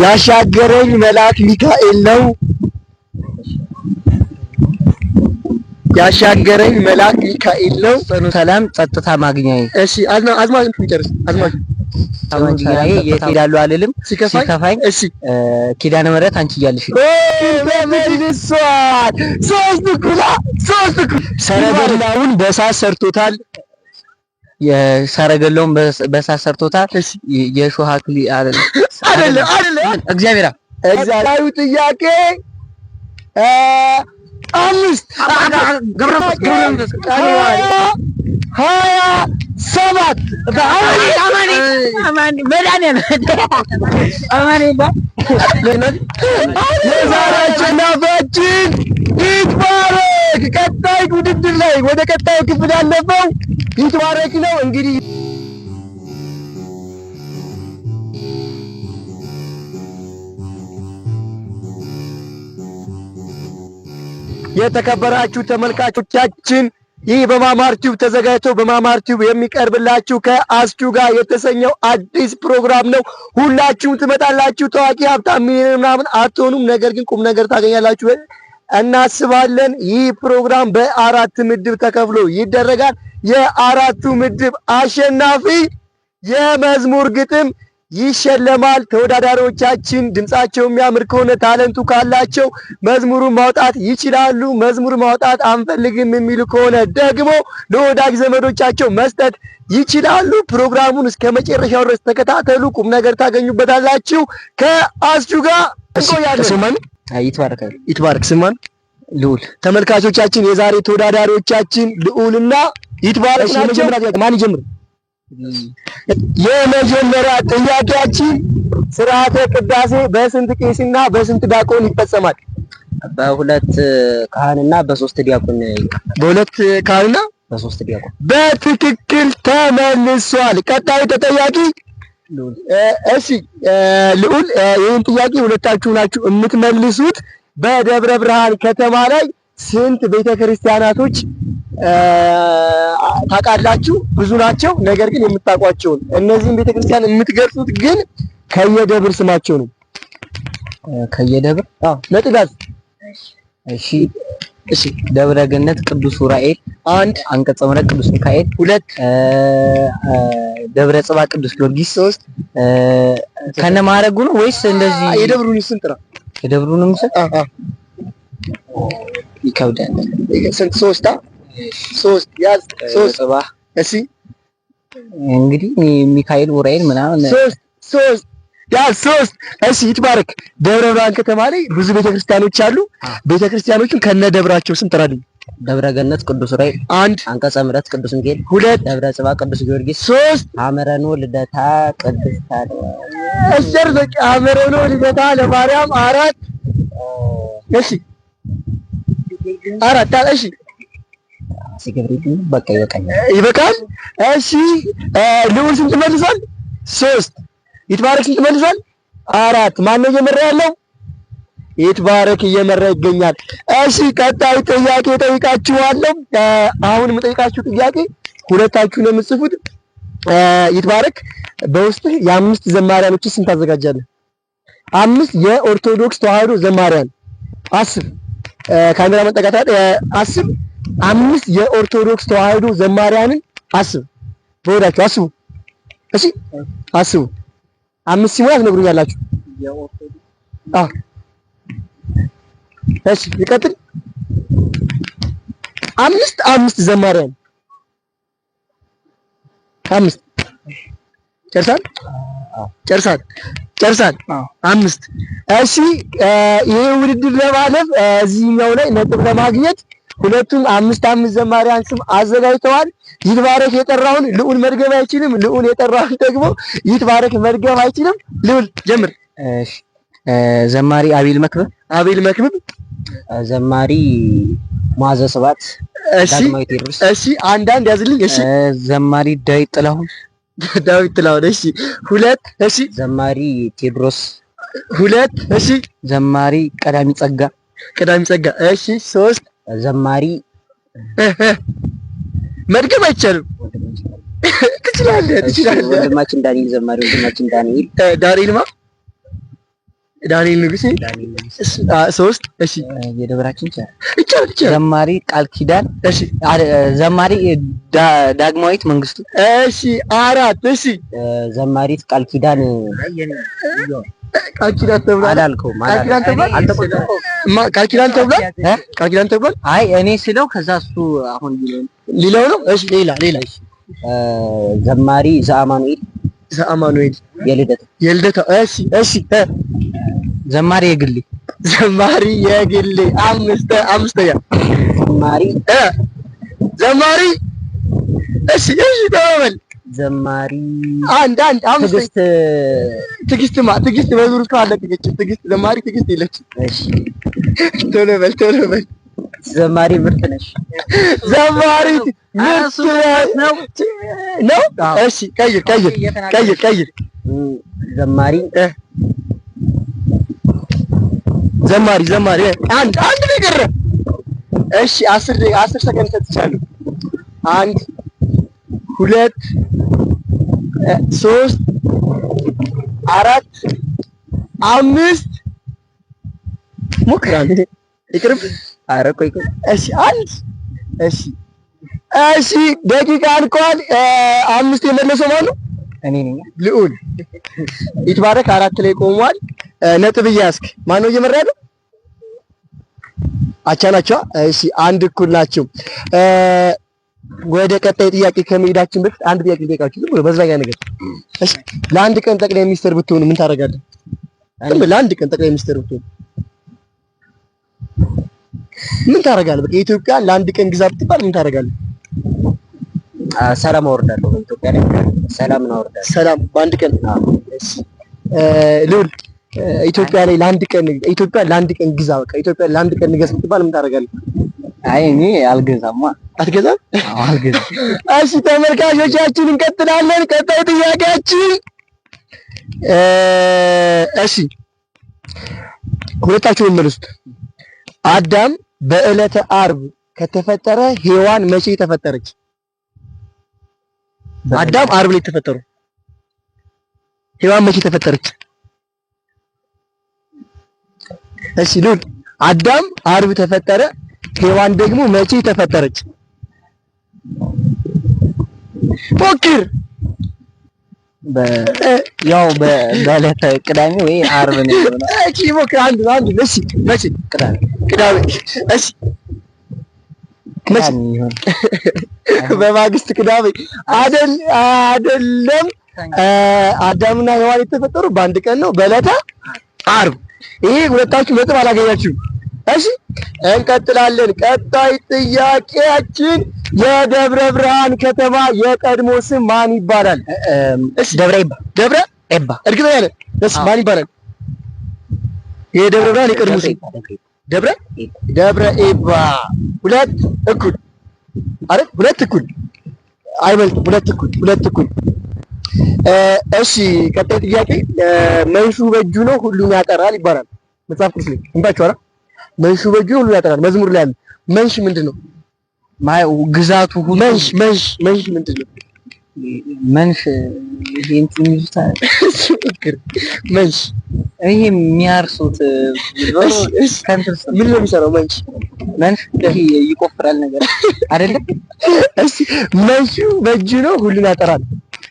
ያሻገረኝ መልአክ ሚካኤል ነው። ያሻገረኝ መልአክ ሚካኤል ነው። ሰላም ጸጥታ ማግኛዬ። እሺ አዝማች ጨርስ። አዝማች ታማኛዬ የት ሄዳለሁ አልልም ሲከፋኝ። እሺ ኪዳነ ምህረት አንቺ እያልሽ ሶስት ሰረገላውን በሳት ሰርቶታል። የሰረገላውን በሳት ሰርቶታል። የሾህ አክሊል አይደለም እግዚአብሔር ጥያቄ 5 27 አሸናፊያችን ይትባረክ። ቀጣይ ውድድር ላይ ወደ ቀጣዩ ክፍል ያለፈው ይትባረክ ነው። እንግዲህ የተከበራችሁ ተመልካቾቻችን ይህ በማማር ቲዩብ ተዘጋጅቶ በማማር ቲዩብ የሚቀርብላችሁ ከአስቹ ጋር የተሰኘው አዲስ ፕሮግራም ነው። ሁላችሁም ትመጣላችሁ። ታዋቂ ሀብታም ምናምን አትሆኑም፣ ነገር ግን ቁም ነገር ታገኛላችሁ እናስባለን። ይህ ፕሮግራም በአራት ምድብ ተከፍሎ ይደረጋል። የአራቱ ምድብ አሸናፊ የመዝሙር ግጥም ይሸለማል። ተወዳዳሪዎቻችን ድምጻቸው የሚያምር ከሆነ ታለንቱ ካላቸው መዝሙሩን ማውጣት ይችላሉ። መዝሙር ማውጣት አንፈልግም የሚሉ ከሆነ ደግሞ ለወዳጅ ዘመዶቻቸው መስጠት ይችላሉ። ፕሮግራሙን እስከ መጨረሻው ድረስ ተከታተሉ። ቁም ነገር ታገኙበታላችሁ። ከአስቹ ጋር እንቆያለን። ይትባረክ ስማን ልዑል። ተመልካቾቻችን የዛሬ ተወዳዳሪዎቻችን ልዑልና ይትባረክ ናቸው። ማን ይጀምር? የመጀመሪያ ጥያቄያችን ስርዓተ ቅዳሴ በስንት ቄስና በስንት ዲያቆን ይፈጸማል? በሁለት ካህንና በሶስት ዲያቆን። በሁለት ካህንና በሶስት ዲያቆን። በትክክል ተመልሷል። ቀጣዩ ተጠያቂ ልዑል። እሺ ልዑል፣ ይህን ጥያቄ ሁለታችሁ ናችሁ የምትመልሱት። በደብረ ብርሃን ከተማ ላይ ስንት ቤተክርስቲያናቶች ታውቃላችሁ? ብዙ ናቸው፣ ነገር ግን የምታውቋቸውን እነዚህን ቤተክርስቲያን የምትገልጹት ግን ከየደብር ስማቸው ነው። ከየደብር? አዎ ነጥጋዝ። እሺ ደብረ ገነት ቅዱስ ኡራኤል፣ 1 አንቀጸ ምሕረት ቅዱስ ሚካኤል፣ 2 ደብረ ጽባ ቅዱስ ጊዮርጊስ፣ 3 ከነማረጉ ነው ወይስ እንደዚህ? የደብሩን ስም ጥራ። የደብሩንም ስም ይከብዳል። ስንት? 3 ያዝ። 3 ጽባ። እሺ እንግዲህ ሚካኤል ኡራኤል ምናምን 3 ያዝ 3። እሺ ይትባረክ። ደብረ ብርሃን ከተማ ላይ ብዙ ቤተክርስቲያኖች አሉ። ቤተክርስቲያኖቹን ከነደብራቸው ስም ጥራልኝ። ደብረ ገነት ቅዱስ ኡራኤል፣ 1 አንቀጸ ምሕረት ቅዱስ ሚካኤል፣ 2 ደብረ ጽባ ቅዱስ ጊዮርጊስ፣ 3 ሐመረኖ ልደታ ቅድስት ሐመረኖ ልደታ ለማርያም 4። እሺ 4። እሺ ሲገብሪት በቃ ይበቃል። እሺ ልዑል ስንት መልሷል? 3። ይትባረክ ስንት መልሷል? 4። ማን ነው እየመራ ያለው? ይትባረክ እየመራ ይገኛል። እሺ ቀጣይ ጥያቄ ጠይቃችኋለሁ። አሁን የምጠይቃችሁ ጥያቄ ሁለታችሁ ነው የምትጽፉት። ይትባረክ በውስጥህ የአምስት ዘማሪያኖች ስም ታዘጋጃለህ። 5 የኦርቶዶክስ ተዋህዶ ዘማሪያን አስብ። ካሜራ መጠቃታት አስብ። 5 የኦርቶዶክስ ተዋህዶ ዘማሪያንን አስብ። በወዳችሁ አስቡ። እሺ አስቡ። 5 ሲሞላ ትነግሩኛላችሁ። እሺ ይቀጥል። 5 ዘማሪያን 5 ጨርሳል። 5 እሺ ይሄ ውድድር ለማለፍ እዚህኛው ላይ ነጥብ ለማግኘት ሁለቱም 5 ዘማሪያን ስም አዘጋጅተዋል። ይትባረክ የጠራውን ልዑል መድገም አይችልም። ልዑል የጠራውን ደግሞ ይትባረክ መድገም አይችልም። ልዑል ጀምር። እሺ ዘማሪ አቤል መክብብ፣ ዘማሪ ሙዓዘ ስብሐት፣ ዳግማዊ ቴዎድሮስ። እሺ አንዳንድ ያዝልኝ። እሺ ዘማሪ ዳዊት ጥላሁን። እሺ 2። እሺ ዘማሪ ቴዎድሮስ 2። እሺ ዘማሪ ቀዳሚ ጸጋ። እሺ 3 ዘማሪ መድገም አይቻልም። ትችላለህ። ወንድማችን ዳንኤል ዘማሪ ወንድማችን ዳንኤል ዳንኤልማ ዳንኤል ንጉሴ። ሶስት እሺ የደብራችን ይቻላል። ዘማሪ ቃል ኪዳን። እሺ ዘማሪ ዳግማዊት መንግስቱ። እሺ አራት እሺ ዘማሪት ቃል ኪዳን። ቃል ኪዳን ተብሏል አላልከውም? ቃል ኪዳን ተብሏል። ቃል ኪዳን ተብሏል። ቃል ኪዳን ተብሏል። አይ እኔ ስለው ከዛ እሱ አሁን ሊለው ነው። እሺ ሌላ ዘማሪ ዘአማኑኤል የልደታ። እሺ ዘማሪ የግሌ አምስተኛ ዘማሪ እሺ ተባባል። ዘማሪ አንድ ትዕግስት በዙር ውስጥ አለቀቀች። ዘማሪ ትዕግስት የለችም። እሺ ቶሎ በል ዘማሪ ምርትነሽ ነው። እሺ ቀይር ዘማሪ አንድ ነገር። እሺ 10 ሰከንድ ሰጥቻለሁ። 1 2 3 4 5 ሞክራል። ይቅርብ። ኧረ ቆይ እሺ እሺ ደቂቃ አልቋል። 5 የመለሰው ማነው? እኔ ነኝ። ልዑል ይትባረክ 4 ላይ ቆሟል። ነጥብ እያስክ ማነው እየመራ ያለው? አቻ ናቸው። እሺ አንድ እኩል ናቸው። ወደ ቀጣይ ጥያቄ ከመሄዳችን በፊት አንድ ጥያቄ ልጠይቃችሁ። ዝም ብሎ በዛኛ ነገር። እሺ ለአንድ ቀን ጠቅላይ ሚኒስትር ብትሆኑ ምን ታደርጋለህ? ለአንድ ቀን ጠቅላይ ሚኒስትር ብትሆኑ ምን ታደርጋለህ? በቃ ኢትዮጵያ ለአንድ ቀን ግዛ ብትባል ምን ታደርጋለህ? ሰላም አወርዳለሁ። በኢትዮጵያ ላይ ሰላም አወርዳለሁ። ሰላም በአንድ ቀን። እሺ ልዑል ኢትዮጵያ ለአንድ ቀን ግዛ፣ በቃ ኢትዮጵያ ለአንድ ቀን ንገስ ብትባል ምን ታደርጋለህ? አይ እኔ አልገዛማ። አትገዛም? አልገዛም። እሺ ተመልካቾቻችን እንቀጥላለን። ቀጣይ ጥያቄያችን እሺ ሁለታችሁም መልሱት። አዳም በዕለተ ዓርብ ከተፈጠረ ሔዋን መቼ ተፈጠረች? አዳም ዓርብ ላይ ተፈጠሩ። ሔዋን መቼ ተፈጠረች? እሺ ልዑል አዳም ዓርብ ተፈጠረ፣ ሔዋን ደግሞ መቼ ተፈጠረች? ፎክር። ያው በዕለተ ቅዳሜ ወይ ዓርብ ነው የሚሆነው። እሺ ፎክር። አንድ እሺ መቼ? ቅዳሜ። እሺ መቼ ይሆን? በማግስት ቅዳሜ አይደለም። አዳምና ሔዋን የተፈጠሩ በአንድ ቀን ነው፣ በዕለተ ዓርብ። ይሄ ሁለታችሁ ነጥብ አላገኛችሁም። እሺ እንቀጥላለን። ቀጣይ ጥያቄያችን የደብረ ብርሃን ከተማ የቀድሞ ስም ማን ይባላል? እሺ ደብረ ኤባ። እርግጠኛ ነህ? እሺ ማን ይባላል? የደብረ ብርሃን የቀድሞ ስም ደብረ ኤባ። ሁለት እኩል አይደል? ሁለት እኩል አይበልጥም። ሁለት እኩል። እሺ ቀጣይ ጥያቄ መንሹ በእጁ ነው ሁሉን ያጠራል ይባላል መጽሐፍ ቅዱስ ላይ እንታችኋል። መንሹ በእጁ ሁሉን ያጠራል መዝሙር ላይ አለ። መንሽ ምንድነው? ግዛቱ ሁሉ መንሽ ምንድነው? መንሽ እንትን ይዙታል። መንሽ ይሄ የሚያርሱት ምን ነው የሚሰራው? መንሽ ይቆፍራል ነገር አይደለም። እሺ መንሹ በእጁ ነው ሁሉን ያጠራል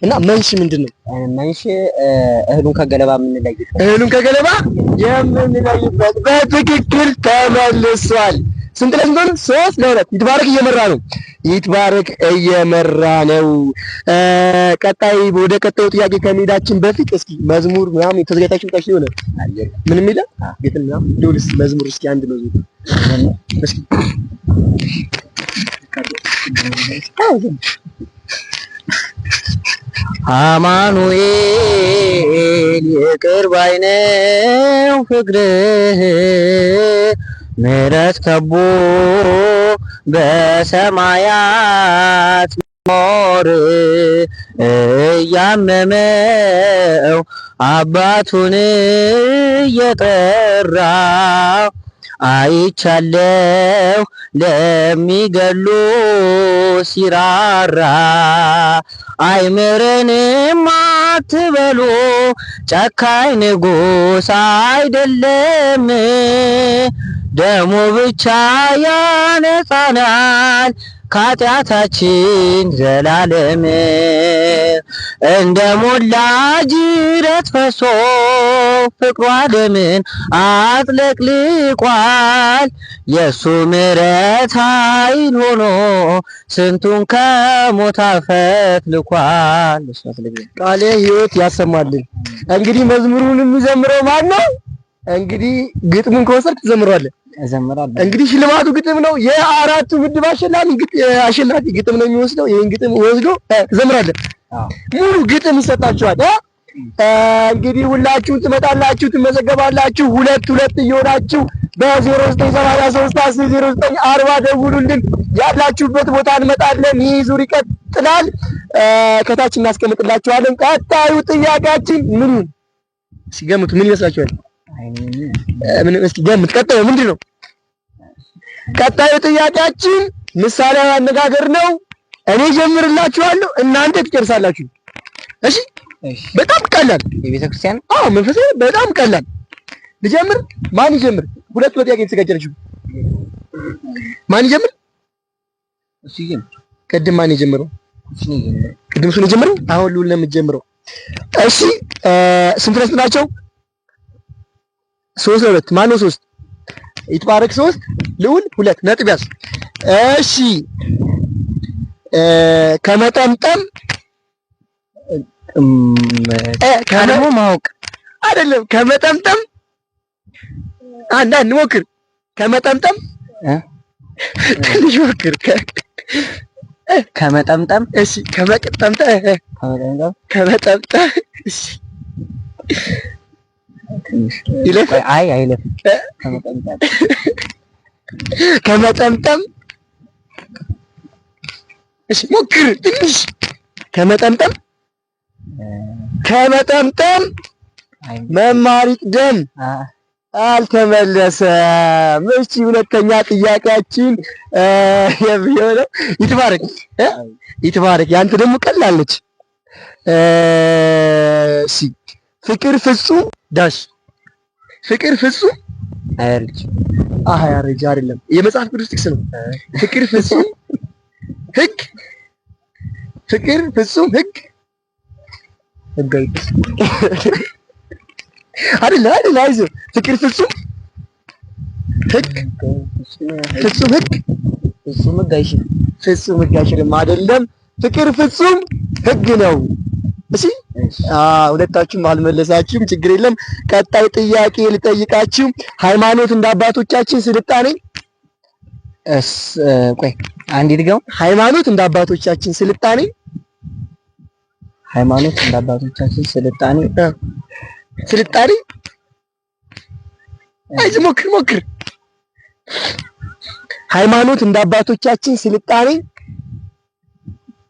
እና መንሽ ምንድነው? መንሽ እህሉን ከገለባ የምንለይበት በትክክል ተመልሷል። ስንት ለስንት ሆነ? 3-2 ይትባረክ እየመራ ነው። ወደ ቀጣዩ ጥያቄ ከመሄዳችን በፊት እስኪ መዝሙር ምናምን የተዘጋጃችሁ ታሽ ይሆነ ምን የሚል ቤት ምናምን ደውልስ መዝሙር እስኪ አንድ መዝሙር እስኪ አማኑኤል ይቅር ባይ ነው ፍቅርህ ምሕረት ከቦ በሰማያት ኖር እያመመው አባቱን እየጠራ አይቻለው ለሚገሉ ሲራራ አይምረንም አትበሉ ጨካኝ ንጉሥ አይደለም ደሙ ብቻ ያነጻናል ከኃጢአታችን ዘላለም እንደ ሞላ ጅረት ፈሶ ፍቅሩ ዓለምን አጥለቅልቋል የእሱ ምሕረት ኃይል ሆኖ ስንቱን ከሞት አፈትልኳል። ቃለ ሕይወት ያሰማልን። እንግዲህ መዝሙሩን የሚዘምረው ማን ነው? እንግዲህ ግጥሙን ከወሰድክ ትዘምረዋለህ። እዘምራለሁ። እንግዲህ ሽልማቱ ግጥም ነው። የአራቱ ምድብ አሸናፊ ግጥም ነው የሚወስደው። ይሄን ግጥም ወስዶ ትዘምራለህ። ሙሉ ግጥም ይሰጣችኋል። እንግዲህ ሁላችሁም ትመጣላችሁ፣ ትመዘገባላችሁ። ሁለት እየሆናችሁ በ0983100940 ደውሉልን። ያላችሁበት ቦታ እንመጣለን። ይህ ዙር ይቀጥላል። ከታች እናስቀምጥላችኋለን። ቀጣዩ ጥያቄያችን ምን ይሁን? ሲገምቱ ምን ይመስላችኋል? እስኪ ገምት። ቀጣዩ ምንድን ነው? ቀጣዩ ጥያቄያችን ምሳሌያዊ አነጋገር ነው። እኔ ጀምርላችኋለሁ፣ እናንተ ትጨርሳላችሁ። እሺ? በጣም ቀላል የቤተክርስቲያን መንፈሳዊ በጣም ቀላል። ልጀምር? ማን ይጀምር? ሁለት ጥያቄ የተዘጋጀላችሁ። ማን ይጀምር? እሱ ይጀምር። ቅድም ማን የጀመረው? ቅድም እሱ ነው የጀመረው። አሁን ልዑል ነው የምትጀምረው። እሺ ስንት ነጥብ ናቸው? 3-2 ማን ነው? 3 ይትባረክ 3 ልዑል 2 ነጥብ ያዝ። እሺ ከመጠምጠም ቀድሞ ማወቅ አይደለም። ከመጠምጠም አንዳንድ ሞክር። ከመጠምጠም ትንሽ ሞክር። ከመጠምጠም እሺ ከመጠምጠም እሺ ይለፍ። አይ አይለፍ። ከመጠምጠም እሺ ሞክር ትንሽ። ከመጠምጠም መማር ይቅደም። አልተመለሰም። እሺ ሁለተኛ ጥያቄያችን የሚሆነው ይትባረክ ያንተ ደግሞ ቀላል ነች። እሺ ፍቅር ፍጹም ዳሽ ፍቅር ፍጹም አያርጅ አያርጅ አይደለም፣ የመጽሐፍ ቅዱስ ጥቅስ ነው። ፍቅር ፍጹም ሕግ ፍቅር ፍጹም ሕግ አይደለም አይዞህ። ፍቅር ፍጹም ሕግ ፍጹም ሕግ ፍጹም ሕግ አይሽርም አይደለም። ፍቅር ፍጹም ሕግ ነው። እሺ ሁለታችሁም አልመለሳችሁም፣ ችግር የለም። ቀጣይ ጥያቄ ልጠይቃችሁ። ሃይማኖት እንደ አባቶቻችን ስልጣኔ ቆይ አንዴ ድገም። ሃይማኖት እንደ አባቶቻችን ስልጣኔ አይዞህ ሞክር። ሃይማኖት እንደ አባቶቻችን ስልጣኔ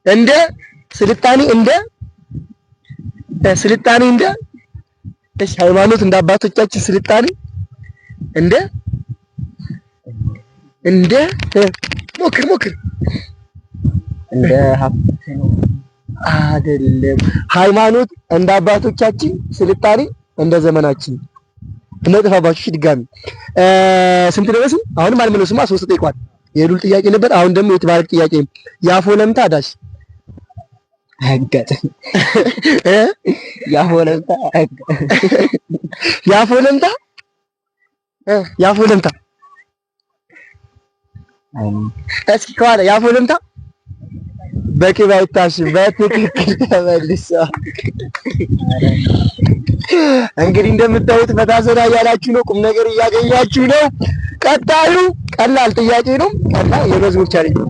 እንደ እሺ ሃይማኖት እንደ አባቶቻችን ስልጣኔ እንደ ሞክር እንደ አይደለም። ሃይማኖት እንደ አባቶቻችን ስልጣኔ እንደ ዘመናችን ነጥፋባችሁ። ድጋሚ ስንት ደረስን? አሁንም አልመለሱማ። 3 ጠይቋል። የሉል ጥያቄ ነበር። አሁን ደግሞ የተባረክ ጥያቄ ያፎ ለምታ ዳሽ አጋጠኝ። ያፎ ለምታ እስኪ ከኋላ ያፎ ለምታ በቅቤ አይታሽም። በትክክል ተመልሷል። እንግዲህ እንደምታዩት ፈታ ዘና እያላችሁ ነው፣ ቁም ነገር እያገኛችሁ ነው። ቀጣዩ ቀላል ጥያቄ ነው። ቀላል የመዝሙር ቻሌንጅ ነው።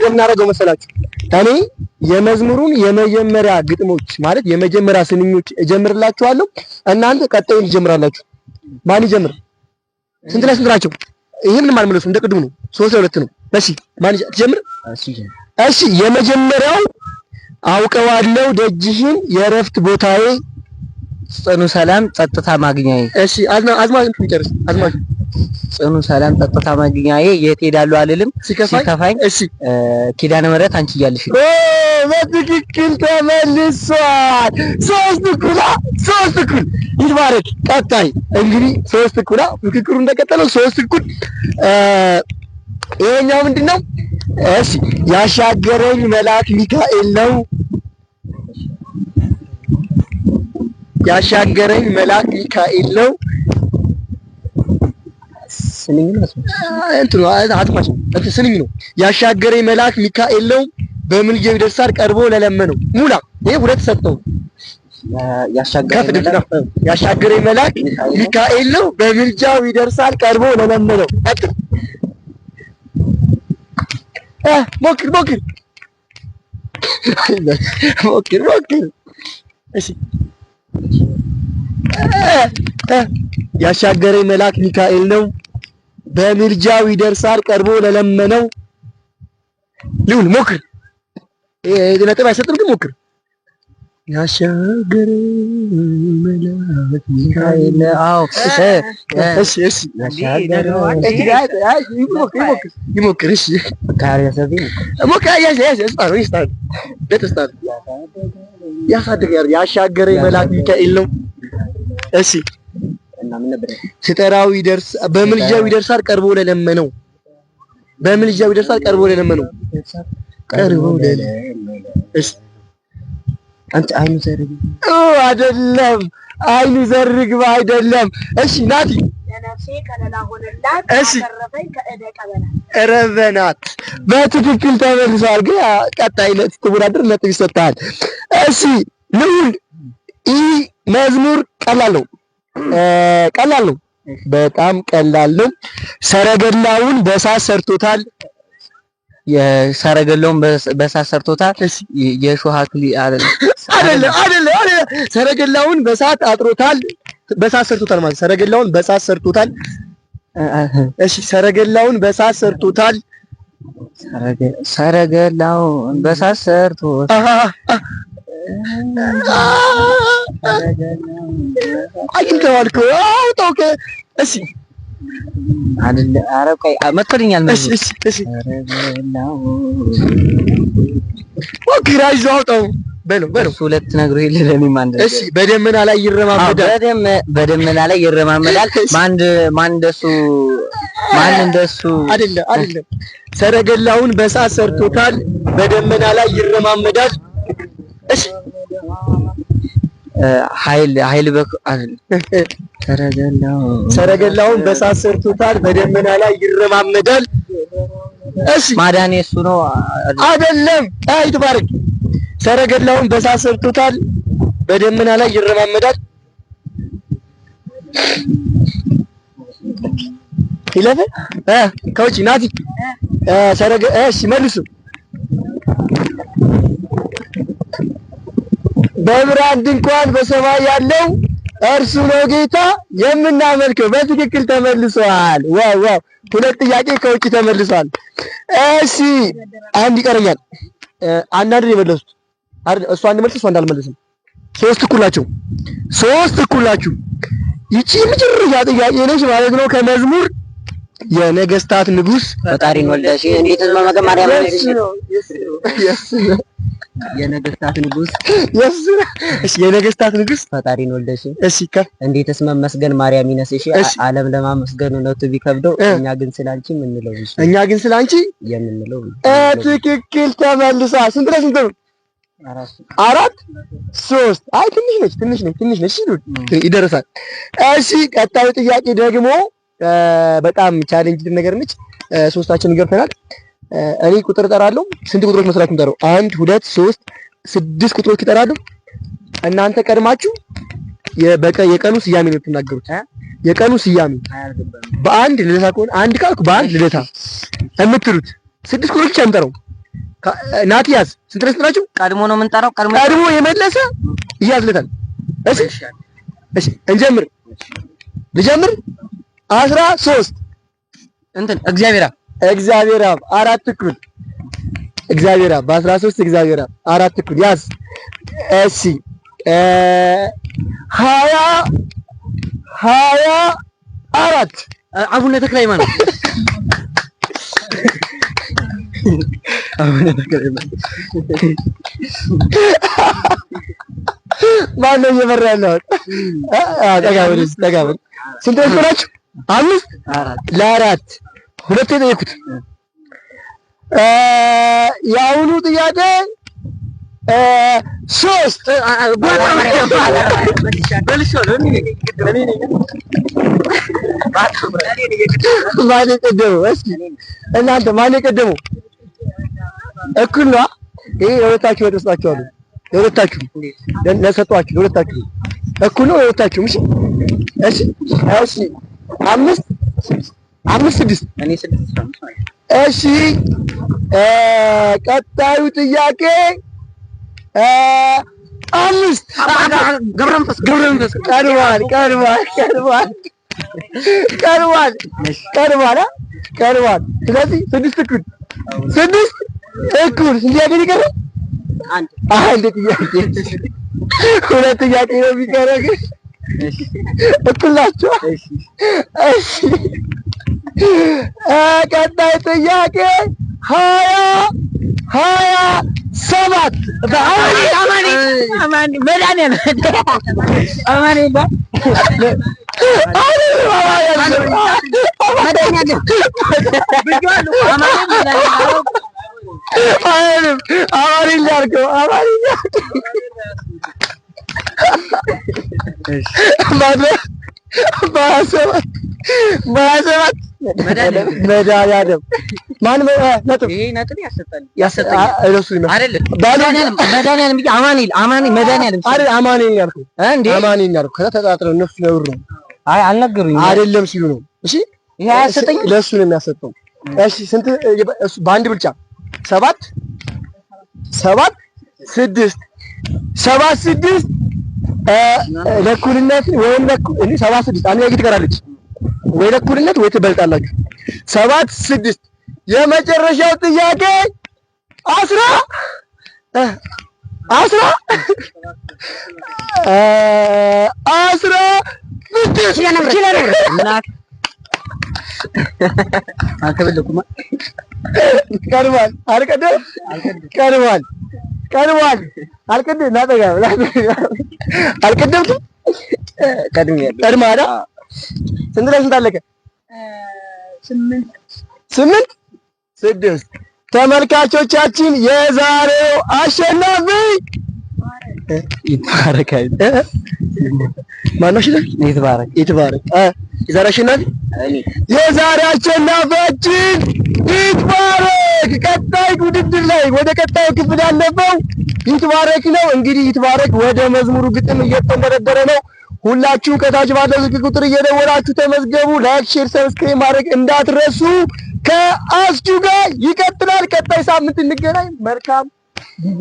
እናደርገው መሰላችሁ? እኔ የመዝሙሩን የመጀመሪያ ግጥሞች ማለት የመጀመሪያ ስንኞች እጀምርላችኋለሁ። እናንተ ቀጣዩን ትጀምራላችሁ። ማን ይጀምር? ስንት ናቸው? ይሄ ምንም አልመለሱም። እንደ ቅድሙ ነው። 3-2 ነው። እሺ ማን ትጀምር? እሺ የመጀመሪያው አውቀዋለሁ ደጅህን የእረፍት ቦታዬ ጽኑ ሰላም ጸጥታ ማግኛዬ። እሺ አዝማች እንጨርስ። አዝማች ጽኑ ሰላም ጸጥታ ማግኛዬ የት ሄዳለሁ አልልም ሲከፋኝ። እሺ ኪዳነ ምሕረት አንቺ እያልሽ በትክክል ተመልሷል። 3-1 ይትባረክ። ቀጣይ እንግዲህ 3-1 ፍክክሩ እንደቀጠለው 3-1 ይሄኛው ምንድነው? እሺ ያሻገረኝ መልአክ ሚካኤል ነው። ያሻገረኝ መልአክ ሚካኤል ነው። ስንኝ ነው እንትኑ አጥማሽ ስንኝ ነው። ያሻገረኝ መልአክ ሚካኤል ነው። በምልጃው ይደርሳል ቀርቦ ለለመነው። ሙላ ይሄ ሁለት ሰጠው። ያሻገረኝ መልአክ ሚካኤል ነው። በምልጃው ይደርሳል ቀርቦ ለለመነው። ሞክር እሺ ያሻገረኝ መልአክ ሚካኤል ነው። በምልጃው ይደርሳል ቀርቦ ለለመነው። ልሁን ሞክር። ነጥብ አይሰጥም ግን ሞክር። ያሻገረኝ መልአክ ሚካኤል ነው። አዎ እሺ ይሞክር። እሺ ያሻገረኝ መልአክ ሚካኤል ነው። እሺ ስጠራው በምልጃው ይደርሳል ቀርቦ ለለመነው። በምልጃው ይደርሳል ቀርቦ ለለመነው። እሺ አንተ አይኑ ዘርግ አይደለም፣ አይኑ ዘርግ አይደለም። እሺ ናቲ ለነፍሴ ከለላ ሆነላት አተረፈኝ ከእደ ቀበናት ረበናት በትክክል ተመልሷል። ግን ቀጣይነት ትወዳደር ነጥብ ይሰጣል። እሺ ልዑል ይህ መዝሙር ቀላል ነው፣ በጣም ቀላል ነው። ሰረገላውን በሳት ሰርቶታል። የሰረገላውን በሳት ሰርቶታል። የሾህ አክሊል አይደለም። ሰረገላውን በሳት አጥሮታል። በሳት ሰርቶታል ማለት ሰረገላውን በሳት ሰርቶታል። እሺ ሰረገላውን በሳት ሰርቶታል። ሰረገላውን በሳት ሰርቶታል። አግኝተዋል እኮ አውጣው። እሺ አይደለ? ኧረ ቆይ መጥቶልኛል። እሺ ሞክር፣ አይዞህ አውጣው። በለው ሁለት ነግሮ ይልለኝ አንድ። እሺ በደመና ላይ ይረማመዳል። በደመና ላይ ይረማመዳል። ማን እንደሱ አይደለም። ሰረገላውን በሳት ሰርቶታል። በደመና ላይ ይረማመዳል። እሺ ኃይል ሰረገላውን በሳት ሰርቶታል። በደመና ላይ ይረማመዳል። እሺ ማዳኔ እሱ ነው አይደለም? አይ ትባረክ። ሰረገላውን በሳት ሰርቶታል። በደመና ላይ ይረማመዳል። ይለፈ ከውጪ ናቲ እሺ መልሱ። በብርሃን ድንኳን በሰማይ ያለው እርሱ ነው ጌታ የምናመልከው። በትክክል ተመልሷል። ዋው! ሁለት ጥያቄ ከውጪ ተመልሷል። እሺ አንድ ይቀረኛል። አንዳንድ የመለሱት አይደል? እሱ አንድ መልስ፣ እሱ አንድ አልመለስም። ሶስት እኩል ናችሁ። ይቺ የመጨረሻ ጥያቄ ነች ማለት ነው። ከመዝሙር የነገስታት ንጉስ ፈጣሪን ወልደሽ እንዴት መመገብ ማርያም ነሽ? የነገስታት ንጉስ እሺ፣ የነገስታት ንጉስ ፈጣሪን ወልደሽ እሺ፣ እንዴትስ መመስገን ማርያም ይነስሽ። ዓለም ለማመስገን ነው ቢከብደው፣ እኛ ግን ስላንቺ የምንለው ትክክል ተመልሷ። ስንት ነው? 4-3 አይ ትንሽ ነች ይደርሳል። እሺ ቀጣዩ ጥያቄ ደግሞ በጣም ቻሌንጅ ነገር ነች። ሶስታችን ገብተናል። እኔ ቁጥር እጠራለሁ። ስንት ቁጥሮች መስላችሁ እንጠራው? 1 2 3 6 ቁጥሮች እጠራለሁ። እናንተ ቀድማችሁ የቀኑ ስያሜ ነው የምትናገሩት። የቀኑ ስያሜ በአንድ ልደታ ከሆነ አንድ ካልኩ በአንድ ልደታ የምትሉት 6 ቁጥሮች ብቻ እንጠራው። ናቲያስ ስንት ናችሁ? ቀድሞ ነው የምንጠራው። ቀድሞ የመለሰ ይያዝለታል። እሺ እንጀምር። ልጀምር። 13 እንትን እግዚአብሔር አብ 4 እኩል እግዚአብሔር አብ በ13 እግዚአብሔር አብ 4 እኩል ያዝ። እሺ 24 አቡነ ተክለ ሃይማኖት ማነው እየመራ ያለው? ጠጋ በል ጠጋ በል። ስንቶች ናችሁ? 5 ለ4 ሁለት የጠየኩት። የአሁኑ ጥያቄ 3 ማን የቀደመው? እስኪ እናንተ ማን የቀደመው? እኩል ነው። ይሄ የሁለታችሁ ወጥቷችኋል። የሁለታችሁ ለሰጧችሁ የሁለታችሁ እኩል ነው። የሁለታችሁ እሺ፣ እሺ፣ እሺ። 5 6 እኔ 6 እሺ። ቀጣዩ ጥያቄ 5 ገብረመንፈስ ቀርቧል። ስለዚህ 6 እኩል ጥያቄ ይቀር። አንድ ጥያቄ ሁለት ጥያቄ ነው የሚቀረው ግን እኩል ናቸው። እሺ ቀጣይ ጥያቄ 27 መድኃኒዓለም ማን ነጥብ ይሄ ነጥብ ያሰጣል እሱ አይደለም። መድኃኒዓለም ብዬ አማኑኤል መድኃኒዓለም አይደል? አማኑኤል ያልኩህ እንዴ? አማኑኤል ያልኩህ ከዛ ተጣጥረው እነሱ ነውር ነው። አይ አልነገሩኝም አይደለም ሲሉ ነው። እሺ ይሄ አያሰጠኝ ለሱ ነው የሚያሰጠው። እሺ ስንት እሱ በአንድ ብልጫ 7 6 ለእኩልነት ወይም 7-6 አንድ ላይ ትቀራለች ወይ ለእኩልነት ወይ ትበልጣላችሁ። 7-6 የመጨረሻው ጥያቄ 10 ቀርቧል። አልቀደምኩም። ቀድመሃል። ስንት ላይ ስንት አለቀ? 8-6 ተመልካቾቻችን የዛሬው አሸናፊ ይትባረክ ማነው? ይትባረክ የዛሬ አሸናፊ የዛሬ አሸናፊያችን ይትባረክ። ቀጣይ ውድድር ላይ ወደ ቀጣዩ ክፍል ያለፈው ይትባረክ ነው። እንግዲህ ይትባረክ ወደ መዝሙሩ ግጥም እየተንደረደረ ነው። ሁላችሁ ከታች ባለው ስልክ ቁጥር እየደወላችሁ ተመዝገቡ። ላይክ፣ ሼር፣ ሰብስክራይብ ማድረግ እንዳትረሱ። ከአስጁ ጋር ይቀጥላል። ቀጣይ ሳምንት እንገናኝ። መልካም ጊዜ